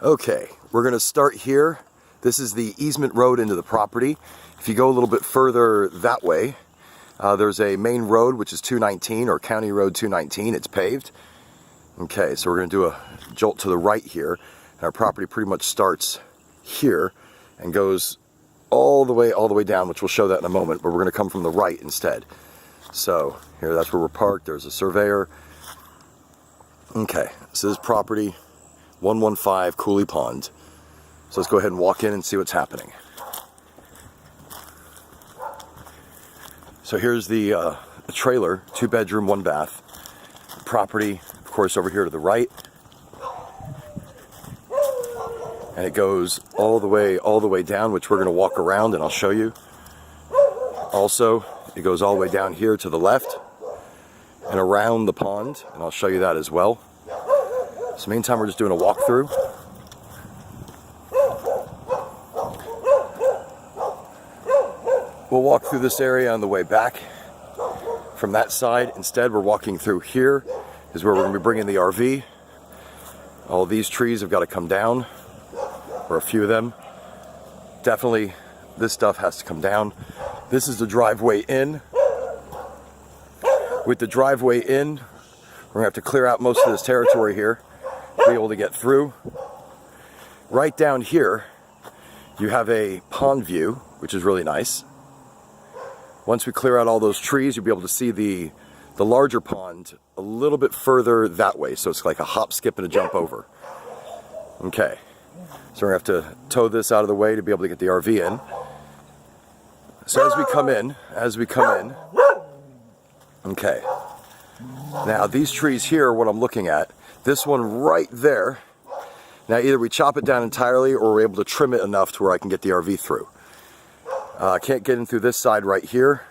Okay, we're going to start here. This is the easement road into the property. If you go a little bit further that way, there's a main road, which is 219, or County Road 219. It's paved. Okay, so we're going to do a jolt to the right here. And our property pretty much starts here and goes all the way down, which we'll show that in a moment, but we're going to come from the right instead. So here, that's where we're parked. There's a surveyor. Okay, so this property, 115 Coolee Pond. So let's go ahead and walk in and see what's happening. So here's the trailer, 2-bedroom, 1-bath. Property, of course, over here to the right. And it goes all the way down, which we're going to walk around and I'll show you. Also, it goes all the way down here to the left and around the pond, and I'll show you that as well. So meantime, we're just doing a walkthrough. We'll walk through this area on the way back from that side. Instead, we're walking through here is where we're going to be bringing the RV. All these trees have got to come down, or a few of them. Definitely, this stuff has to come down. This is the driveway in. With the driveway in, we're going to have to clear out most of this territory here to be able to get through. Right down here, you have a pond view, which is really nice. Once we clear out all those trees, you'll be able to see the larger pond a little bit further that way. So it's like a hop, skip, and a jump over. Okay, so we're going to have to tow this out of the way to be able to get the RV in. So as we come in, okay. Now these trees here, what I'm looking at, this one right there, now either we chop it down entirely or we're able to trim it enough to where I can get the RV through. I can't get in through this side right here.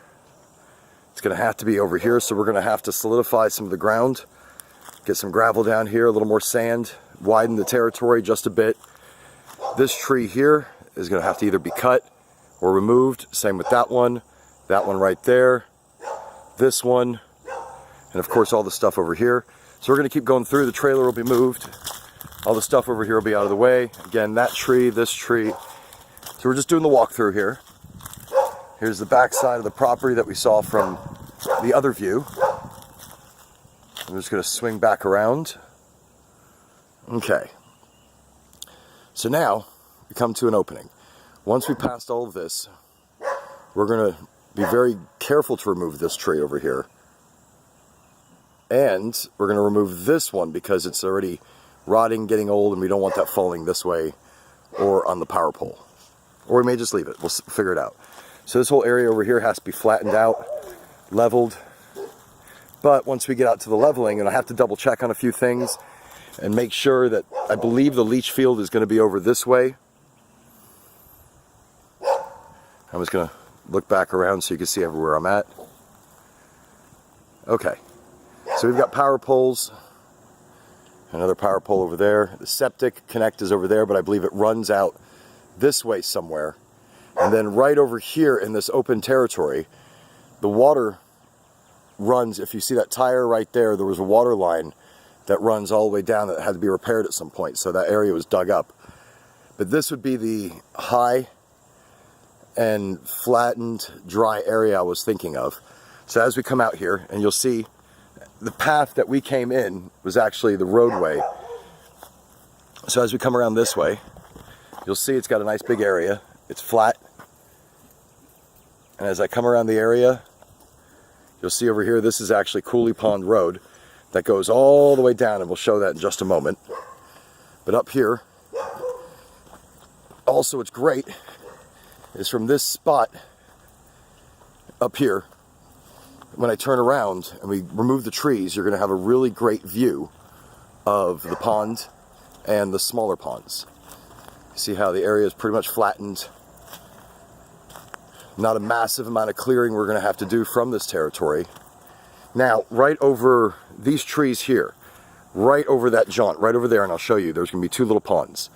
It's going to have to be over here, so we're going to have to solidify some of the ground, get some gravel down here, a little more sand, widen the territory just a bit. This tree here is going to have to either be cut or removed. Same with that one right there, this one, and of course all the stuff over here. So we're going to keep going through. The trailer will be moved. All the stuff over here will be out of the way. Again, that tree, this tree. So we're just doing the walkthrough here. Here's the back side of the property that we saw from the other view. I'm just going to swing back around. Okay. So now we come to an opening. Once we passed all of this, we're going to be very careful to remove this tree over here. And we're going to remove this one because it's already rotting, getting old, and we don't want that falling this way or on the power pole. Or we may just leave it. We'll figure it out. So this whole area over here has to be flattened out, leveled. But once we get out to the leveling, and I have to double check on a few things and make sure that I believe the leach field is going to be over this way. I'm just going to look back around so you can see everywhere I'm at. Okay. So we've got power poles, another power pole over there. The septic connect is over there, but I believe it runs out this way somewhere. And then right over here in this open territory, the water runs, if you see that tire right there, there was a water line that runs all the way down that had to be repaired at some point. So that area was dug up. But this would be the high and flattened, dry area I was thinking of. So as we come out here, and you'll see the path that we came in was actually the roadway. So as we come around this way, you'll see it's got a nice big area. It's flat. And as I come around the area, you'll see over here, this is actually Coolee Pond Road that goes all the way down, and we'll show that in just a moment. But up here, also what's great is from this spot up here, when I turn around and we remove the trees, you're going to have a really great view of the pond and the smaller ponds. See how the area is pretty much flattened. Not a massive amount of clearing we're going to have to do from this territory. Now, right over these trees here, right over that jaunt, right over there, and I'll show you, there's going to be 2 little ponds.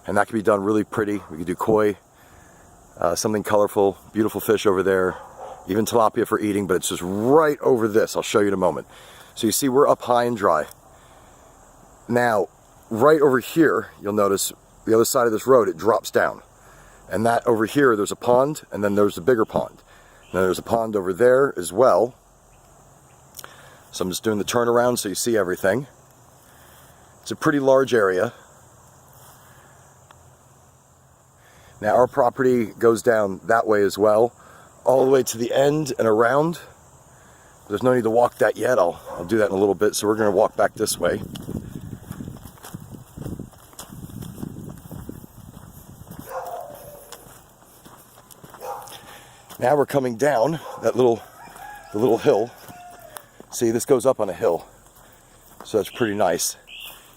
And that can be done really pretty. We can do koi, something colorful, beautiful fish over there, even tilapia for eating, but it's just right over this. I'll show you in a moment. So you see we're up high and dry. Now, right over here, you'll notice the other side of this road, it drops down. And that over here, there's a pond, and then there's a bigger pond. And then there's a pond over there as well. So I'm just doing the turnaround so you see everything. It's a pretty large area. Now our property goes down that way as well, all the way to the end and around. There's no need to walk that yet. I'll do that in a little bit. So we're going to walk back this way. Now we're coming down that the little hill. See, this goes up on a hill, so that's pretty nice.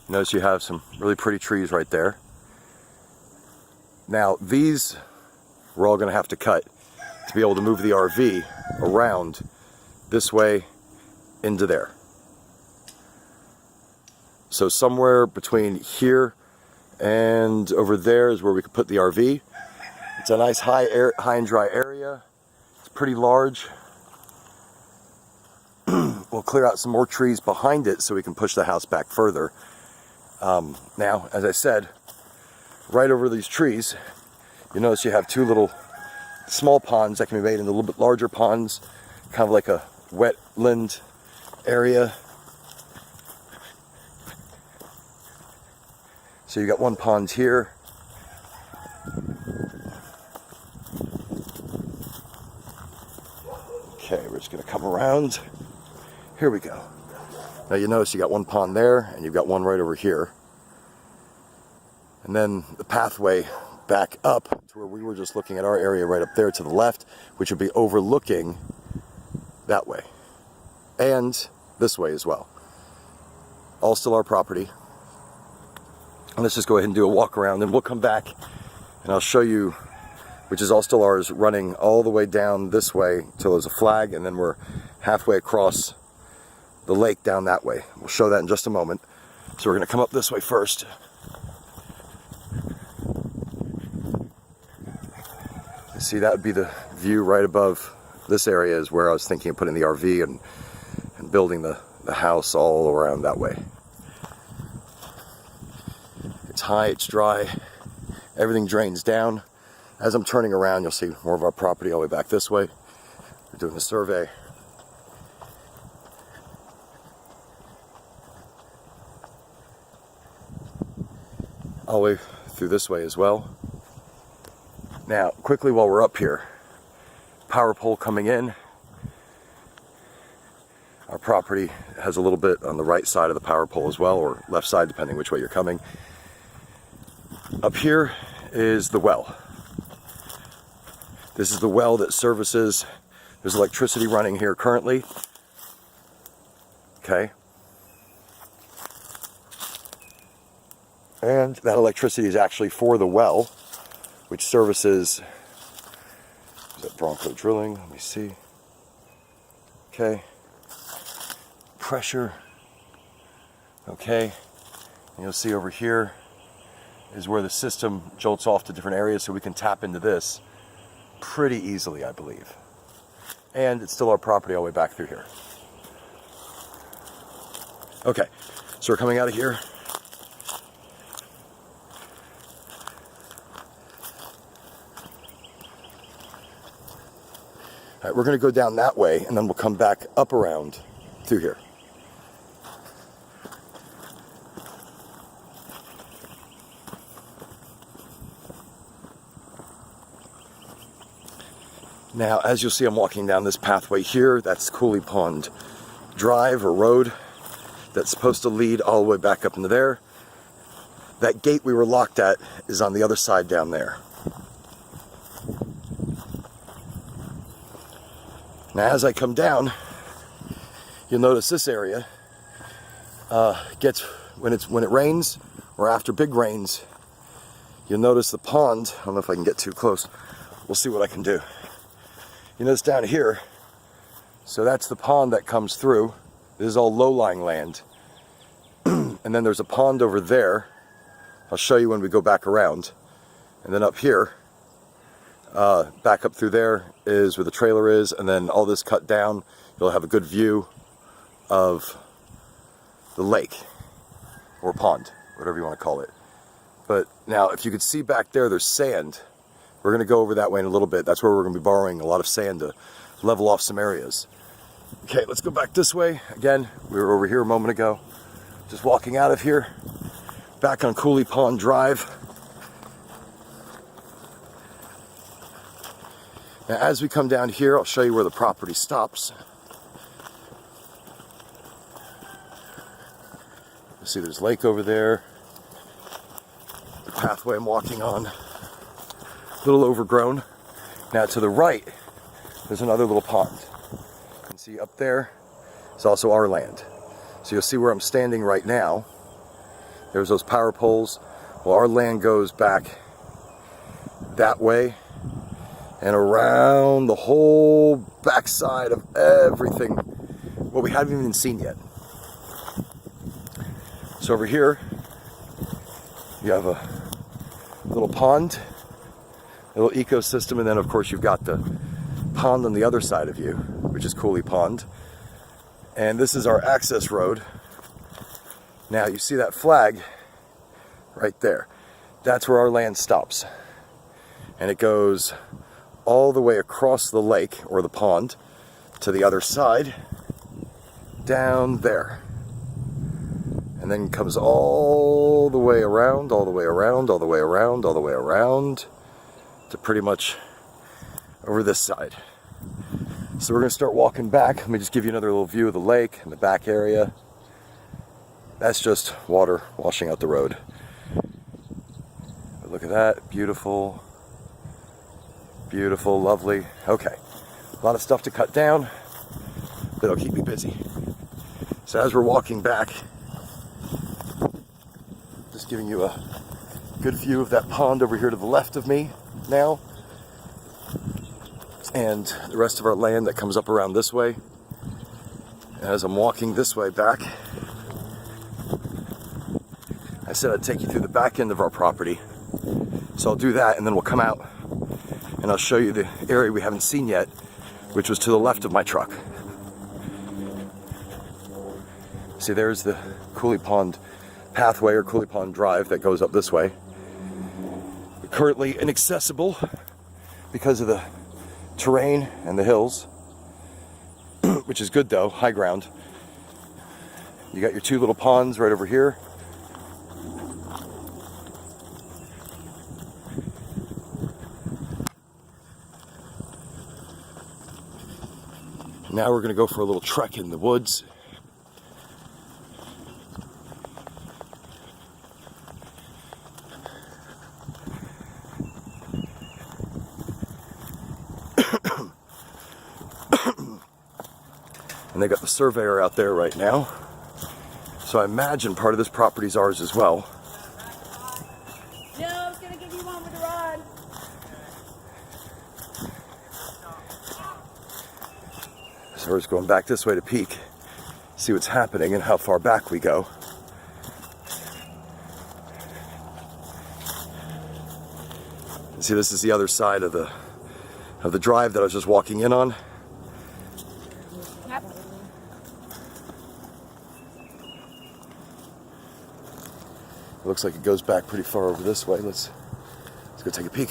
Notice you have some really pretty trees right there. Now these we're all going to have to cut to be able to move the RV around this way into there. So somewhere between here and over there is where we could put the RV. It's a nice high and dry area. It's pretty large. We'll clear out some more trees behind it so we can push the house back further. Now, as I said, right over these trees, you notice you have two little small ponds that can be made into a little bit larger ponds, kind of like a wetland area. So you got one pond here. Okay, we're just going to come around. Here we go. Now you notice you got one pond there, and you've got one right over here. And then the pathway back up to where we were just looking at our area right up there to the left, which would be overlooking that way. And this way as well. All still our property. And let's just go ahead and do a walk around, and we'll come back and I'll show you, which is all still ours, running all the way down this way till there's a flag, and then we're halfway across the lake down that way. We'll show that in just a moment. So we're going to come up this way first. You see, that would be the view right above this area is where I was thinking of putting the RV and building the house all around that way. It's high, it's dry, everything drains down. As I'm turning around, you'll see more of our property all the way back this way. We're doing the survey. All the way through this way as well. Now, quickly while we're up here, power pole coming in. Our property has a little bit on the right side of the power pole as well, or left side, depending which way you're coming. Up here is the well. This is the well that services, there's electricity running here currently. Okay. And that electricity is actually for the well, which services, is that Bronco drilling? Let me see. Okay. Pressure. Okay. And you'll see over here is where the system jolts off to different areas, so we can tap into this pretty easily, I believe. And it's still our property all the way back through here. Okay, so we're coming out of here. All right, we're going to go down that way, and then we'll come back up around through here. Now, as you'll see, I'm walking down this pathway here. That's Coolee Pond Drive or road that's supposed to lead all the way back up into there. That gate we were locked at is on the other side down there. Now, as I come down, you'll notice this area gets, when it rains or after big rains, you'll notice the pond. I don't know if I can get too close. We'll see what I can do. You notice down here, so that's the pond that comes through. This is all low-lying land. And then there's a pond over there. I'll show you when we go back around. And then up here, back up through there is where the trailer is, and then all this cut down, you'll have a good view of the lake, or pond, whatever you want to call it. But now, if you could see back there, there's sand. We're going to go over that way in a little bit. That's where we're going to be borrowing a lot of sand to level off some areas. Okay, let's go back this way. Again, we were over here a moment ago. Just walking out of here, back on Coolee Pond Drive. Now, as we come down here, I'll show you where the property stops. You see there's lake over there. The pathway I'm walking on, a little overgrown. Now to the right, there's another little pond. You can see up there is also our land. So you'll see where I'm standing right now. There's those power poles. Well, our land goes back that way and around the whole backside of everything, what we haven't even seen yet. So over here, you have a little pond, a little ecosystem, and then of course you've got the pond on the other side of you, which is Coolee Pond. And this is our access road. Now you see that flag right there. That's where our land stops. And it goes all the way across the lake or the pond to the other side, down there. And then comes all the way around, all the way around, all the way around, all the way around to pretty much over this side. So we're going to start walking back. Let me just give you another little view of the lake and the back area. That's just water washing out the road. But look at that. Beautiful. Beautiful, lovely. Okay. A lot of stuff to cut down, but it'll keep me busy. So as we're walking back, just giving you a good view of that pond over here to the left of me now. And the rest of our land that comes up around this way. As I'm walking this way back, I said I'd take you through the back end of our property. So I'll do that and then we'll come out and I'll show you the area we haven't seen yet, which was to the left of my truck. See, there's the Coolee Pond pathway or Coolee Pond Drive that goes up this way. Currently inaccessible because of the terrain and the hills, which is good though, high ground. You got your two little ponds right over here. Now we're going to go for a little trek in the woods. And they got the surveyor out there right now. So I imagine part of this property is ours as well. No, I was going to give you one with a rod. So we're just going back this way to peek, see what's happening and how far back we go. See, this is the other side of the drive that I was just walking in on. Yep. It looks like it goes back pretty far over this way. Let's go take a peek.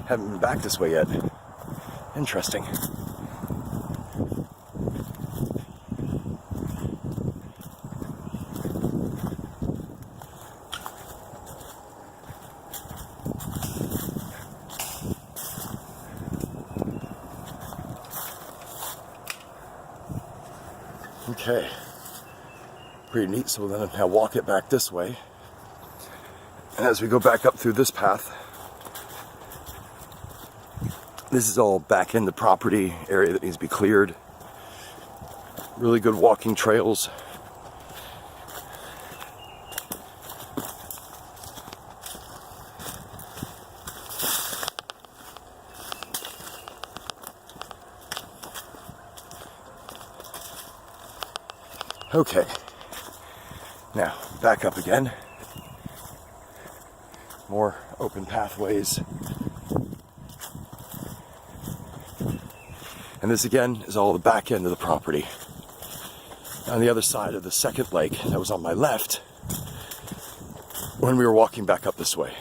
Haven't been back this way yet. Interesting. Okay. Pretty neat. So then I'll walk it back this way. And as we go back up through this path, this is all back in the property area that needs to be cleared. Really good walking trails. Okay, now back up again. More open pathways. And this again is all the back end of the property. On the other side of the second lake that was on my left when we were walking back up this way.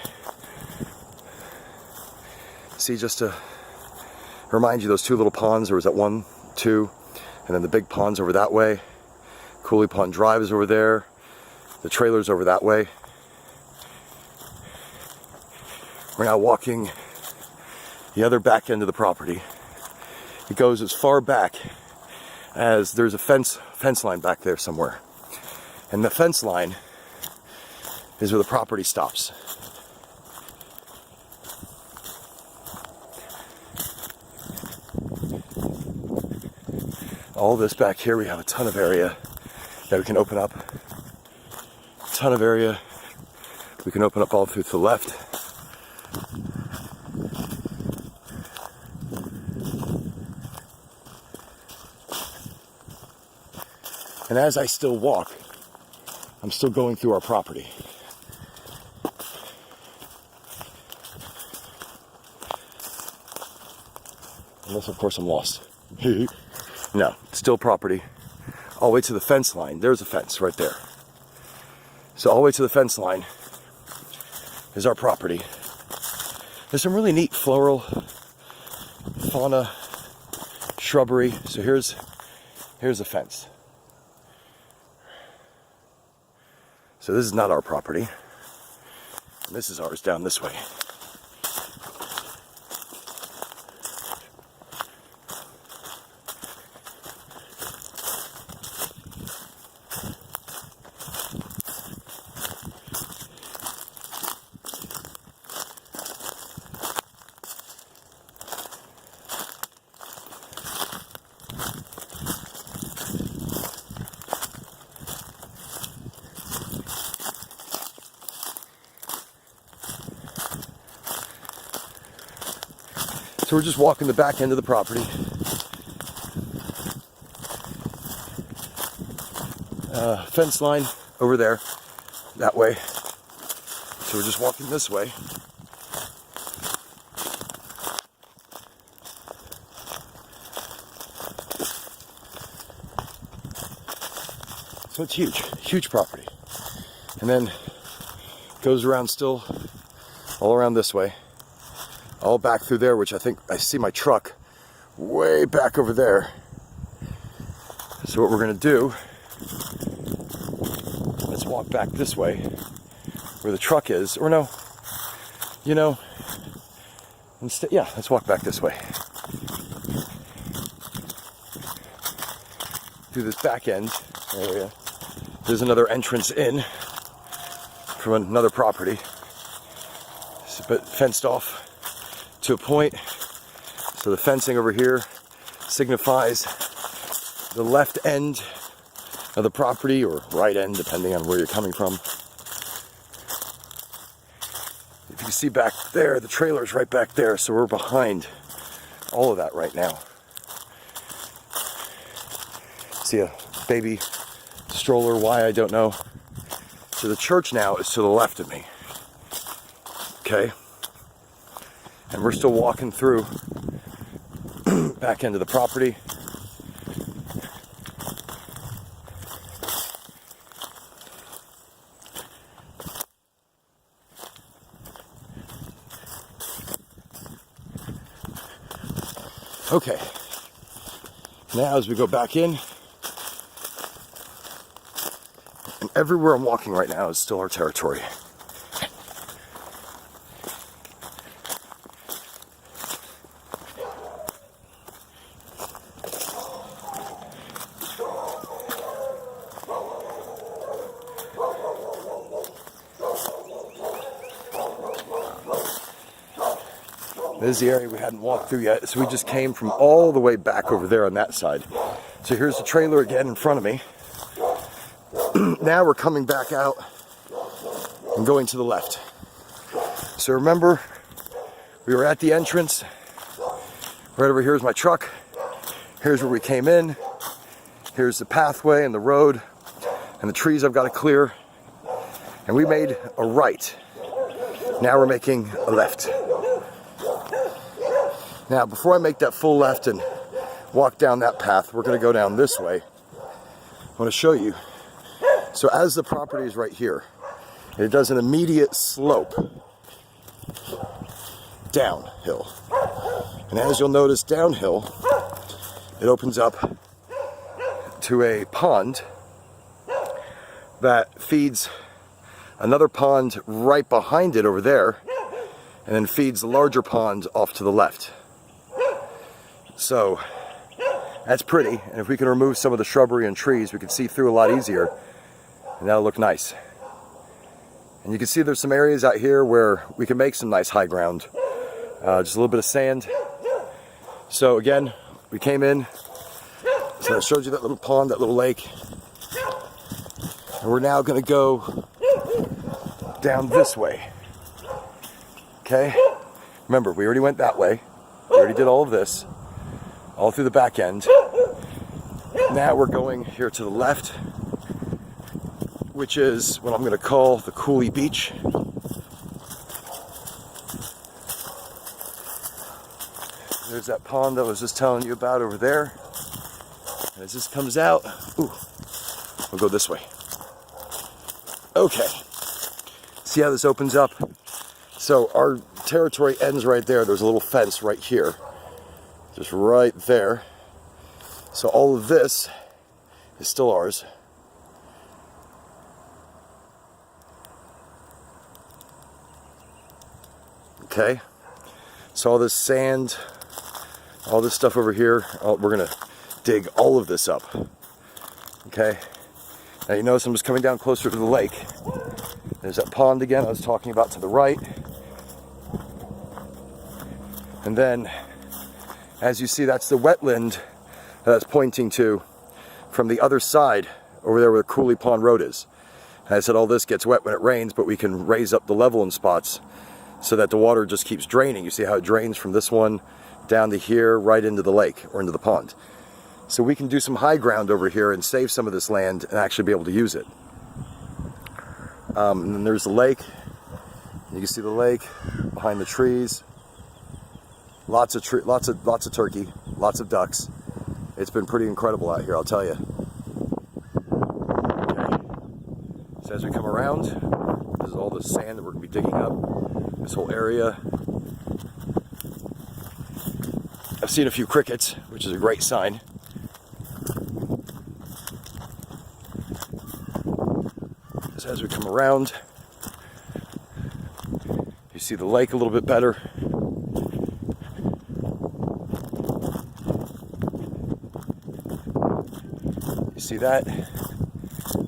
See, just to remind you, those two little ponds, there was that 1, 2, and then the big ponds over that way. Coolee Pond Drive is over there. The trailer's over that way. We're now walking the other back end of the property. It goes as far back as there's a fence line back there somewhere. And the fence line is where the property stops. All this back here, we have a ton of area that we can open up. A ton of area we can open up all through to the left. And as I still walk, I'm still going through our property. Unless, of course, I'm lost. No, still property. All the way to the fence line. There's a fence right there. So all the way to the fence line is our property. There's some really neat floral fauna, shrubbery. So here's the fence. So this is not our property. This is ours down this way. So we're just walking the back end of the property. Fence line over there, that way. So we're just walking this way. So it's huge, huge property. And then goes around still all around this way. All back through there, which I think I see my truck way back over there. So what we're gonna do, let's walk back this way where the truck is, or no, you know, instead, yeah, let's walk back this way. Through this back end area. There's another entrance in from another property, but fenced off to a point. So the fencing over here signifies the left end of the property, or right end, depending on where you're coming from. If you can see back there, the trailer's right back there, so we're behind all of that right now. See a baby stroller, why I don't know. So the church now is to the left of me. Okay? And we're still walking through back into the property. Okay. Now as we go back in, and everywhere I'm walking right now is still our territory. This is the area we hadn't walked through yet, so we just came from all the way back over there on that side. So here's the trailer again in front of me. Now we're coming back out and going to the left. So remember, we were at the entrance. Right over here is my truck. Here's where we came in. Here's the pathway and the road and the trees I've got to clear. And we made a right. Now we're making a left. Now, before I make that full left and walk down that path, we're going to go down this way. I want to show you. So as the property is right here, it does an immediate slope downhill. And as you'll notice downhill, it opens up to a pond that feeds another pond right behind it over there, and then feeds the larger pond off to the left. So that's pretty, and if we can remove some of the shrubbery and trees, we can see through a lot easier, and that'll look nice. And you can see there's some areas out here where we can make some nice high ground. Just a little bit of sand. So again, we came in, so I showed you that little pond, that little lake, and we're now going to go down this way. Okay? Remember, we already went that way. We already did all of this, all through the back end. Now we're going here to the left, which is what I'm going to call the Coolee Beach. There's that pond I was just telling you about over there. And as this comes out, ooh, we'll go this way. Okay. See how this opens up? So our territory ends right there. There's a little fence right here. Just right there. So all of this is still ours. Okay. So all this sand, all this stuff over here, we're gonna dig all of this up. Okay. Now you notice I'm just coming down closer to the lake. There's that pond again I was talking about to the right. And then, as you see, that's the wetland that's pointing to from the other side over there where the Coolee Pond Road is. And I said all this gets wet when it rains, but we can raise up the level in spots so that the water just keeps draining. You see how it drains from this one down to here, right into the lake or into the pond. So we can do some high ground over here and save some of this land and actually be able to use it. And then there's the lake. You can see the lake behind the trees. Lots of turkey, lots of ducks. It's been pretty incredible out here, I'll tell you. Okay. So as we come around, this is all the sand that we're going to be digging up. This whole area. I've seen a few crickets, which is a great sign. So as we come around, you see the lake a little bit better. You see that?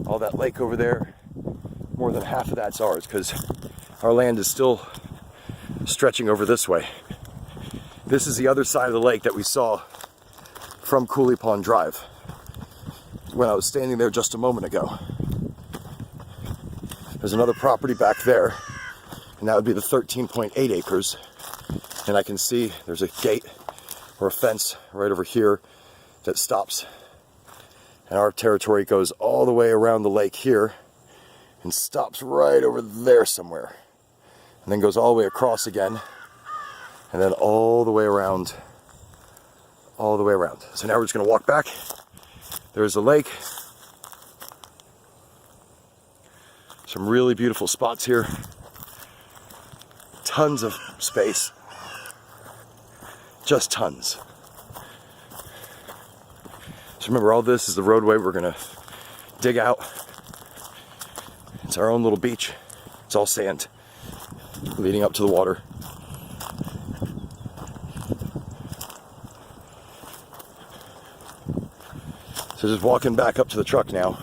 All that lake over there, more than half of that's ours because our land is still stretching over this way. This is the other side of the lake that we saw from Coolee Pond Drive when I was standing there just a moment ago. There's another property back there, and that would be the 13.8 acres. And I can see there's a gate or a fence right over here that stops. And our territory goes all the way around the lake here and stops right over there somewhere. And then goes all the way across again. And then all the way around. All the way around. So now we're just going to walk back. There's the lake. Some really beautiful spots here. Tons of space. Just tons. So remember, all this is the roadway we're going to dig out. It's our own little beach. It's all sand leading up to the water. So just walking back up to the truck now.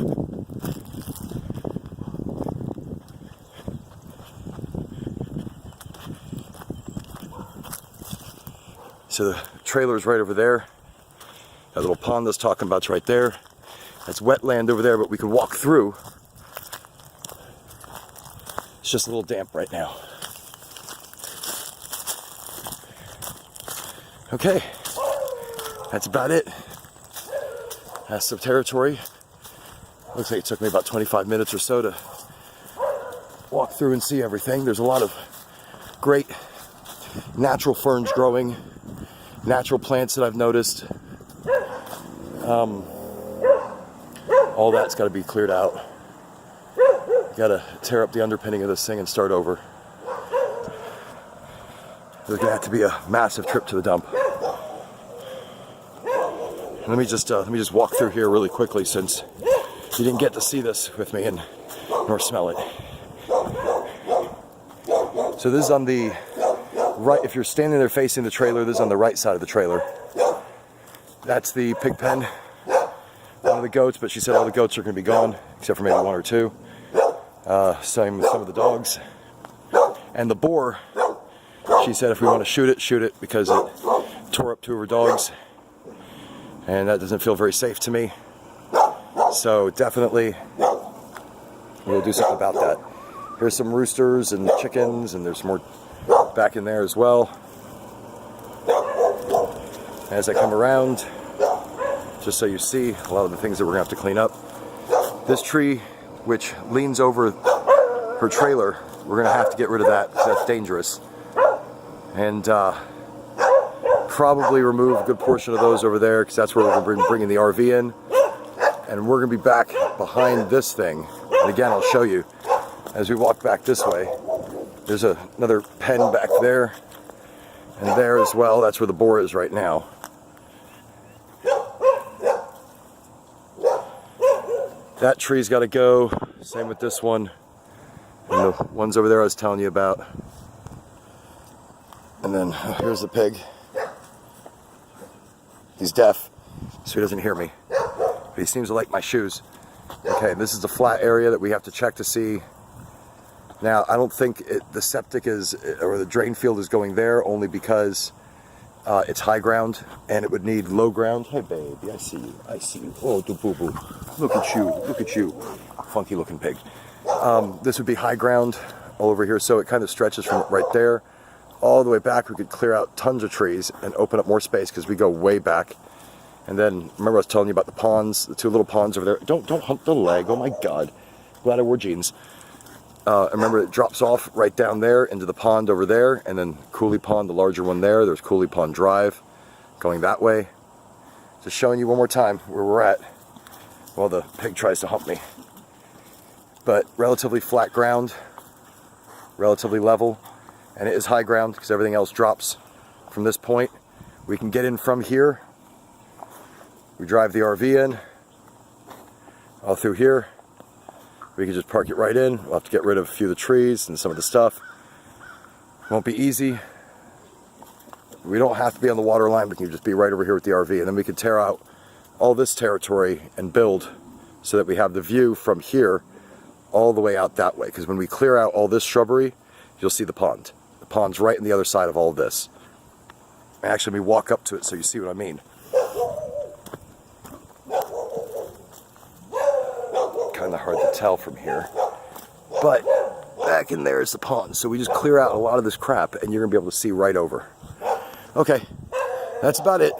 So the trailer's right over there. That little pond that's talking about's right there. That's wetland over there, but we could walk through. It's just a little damp right now. Okay, that's about it. That's the territory. Looks like it took me about 25 minutes or so to walk through and see everything. There's a lot of great natural ferns growing, natural plants that I've noticed. All that's got to be cleared out. Got to tear up the underpinning of this thing and start over. There's going to have to be a massive trip to the dump. Let me just walk through here really quickly, since you didn't get to see this with me and nor smell it. So this is on the right. If you're standing there facing the trailer, this is on the right side of the trailer. That's the pig pen, one of the goats, but she said all the goats are going to be gone, except for maybe one or two. Same with some of the dogs. And the boar, she said if we want to shoot it, because it tore up two of her dogs. And that doesn't feel very safe to me. So definitely we'll do something about that. Here's some roosters and chickens, and there's more back in there as well. As I come around, just so you see a lot of the things that we're going to have to clean up. This tree, which leans over her trailer, we're going to have to get rid of that, because that's dangerous. And probably remove a good portion of those over there, because that's where we're going to be bringing the RV in. And we're going to be back behind this thing. And again, I'll show you. As we walk back this way, there's another pen back there, and there as well. That's where the boar is right now. That tree's got to go. Same with this one. And the ones over there I was telling you about. And then here's the pig. He's deaf, so he doesn't hear me. But he seems to like my shoes. Okay, this is the flat area that we have to check to see. Now, I don't think the septic is, or the drain field is going there, only because it's high ground and it would need low ground. Hey, baby, I see you. I see you. Oh, do boo boo. Look at you. Look at you. Funky looking pig. This would be high ground all over here, so it kind of stretches from right there all the way back. We could clear out tons of trees and open up more space, because we go way back. And then, remember I was telling you about the ponds, the two little ponds over there. Don't hump the leg. Oh my God. Glad I wore jeans. Remember, it drops off right down there into the pond over there, and then Coolee Pond, the larger one there. There's Coolee Pond Drive going that way. Just showing you one more time where we're at while the pig tries to hump me. But relatively flat ground, relatively level, and it is high ground because everything else drops from this point. We can get in from here. We drive the RV in all through here. We can just park it right in. We'll have to get rid of a few of the trees and some of the stuff. Won't be easy. We don't have to be on the water line. We can just be right over here with the RV. And then we can tear out all this territory and build so that we have the view from here all the way out that way. Because when we clear out all this shrubbery, you'll see the pond. The pond's right on the other side of all this. Actually, let me walk up to it so you see what I mean. Kind of hard to tell from here, but back in there is the pond, so we just clear out a lot of this crap and you're gonna be able to see right over. Okay, that's about it.